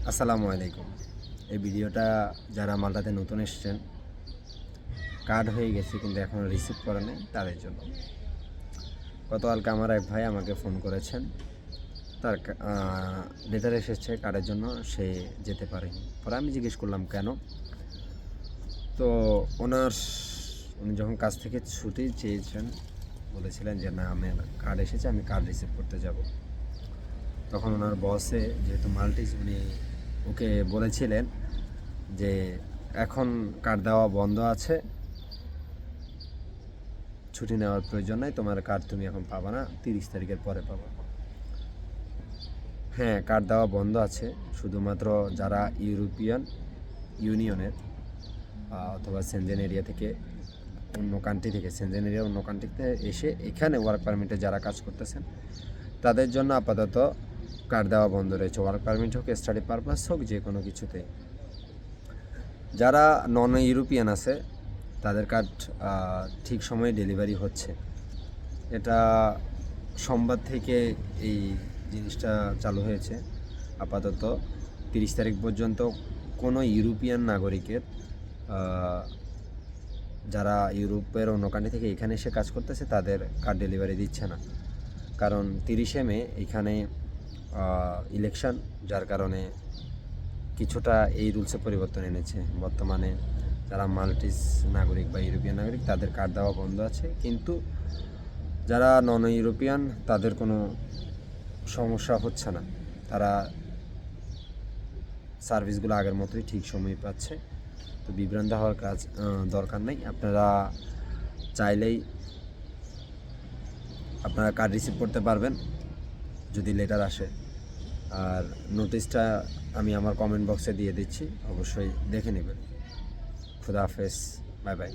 আসসালামু আলাইকুম। এই ভিডিওটা যারা মালটাতে নতুন এসেছেন, কার্ড হয়ে গেছে কিন্তু এখনও রিসিভ করে নাই তাদের জন্য। গতকালকে আমার এক ভাই আমাকে ফোন করেছেন, তার লেটার এসেছে কার্ডের জন্য, সে যেতে পারেনি। পরে আমি জিজ্ঞেস করলাম কেন। তো উনি যখন কাজ থেকে ছুটি চেয়েছেন, বলেছিলেন যে না, আমি কার্ড এসেছে, আমি কার্ড রিসিভ করতে যাব। তখন ওনার বসে, যেহেতু মাল্টিস, উনি ওকে বলেছিলেন যে এখন কার্ড দেওয়া বন্ধ আছে, ছুটি নেওয়ার প্রয়োজন নাই, তোমার কার্ড তুমি এখন পাবা না, 30 তারিখের পরে পাবা। হ্যাঁ, কার্ড দেওয়া বন্ধ আছে, শুধুমাত্র যারা ইউরোপিয়ান ইউনিয়নের অথবা সেনজেন এরিয়া থেকে, অন্য কান্ট্রি থেকে, সেনজেন এরিয়া অন্য কান্ট্রিতে এসে এখানে ওয়ার্ক পারমিটে যারা কাজ করতেছেন তাদের জন্য আপাতত কার্ড দেওয়া বন্ধ রয়েছে। ওয়ার্ক পারমিট হোক, স্টাডি পারপাস হোক, যে কোনো কিছুতে। যারা নন ইউরোপিয়ান আছে তাদের কার্ড ঠিক সময়ে ডেলিভারি হচ্ছে। এটা সোমবার থেকে এই জিনিসটা চালু হয়েছে। আপাতত 30 তারিখ পর্যন্ত কোনো ইউরোপিয়ান নাগরিকের, যারা ইউরোপের অন্য কান্ট্রি থেকে এখানে এসে কাজ করতেছে, তাদের কার্ড ডেলিভারি দিচ্ছে না। কারণ 30শে মে এখানে ইলেকশন, যার কারণে কিছুটা এই রুলসে পরিবর্তন এনেছে। বর্তমানে যারা মাল্টিস নাগরিক বা ইউরোপিয়ান নাগরিক তাদের কার্ড দেওয়া বন্ধ আছে, কিন্তু যারা নন ইউরোপিয়ান তাদের কোনো সমস্যা হচ্ছে না। তারা সার্ভিসগুলো আগের মতোই ঠিক সময়ে পাচ্ছে। তো বিভ্রান্ত হওয়ার দরকার নেই। আপনারা চাইলেই আপনারা কার্ড রিসিভ করতে পারবেন যদি লেটার আসে। আর নোটিশটা আমি আমার কমেন্ট বক্সে দিয়ে দিচ্ছি, অবশ্যই দেখে নেবেন। খুদা হাফেজ, বাই বাই।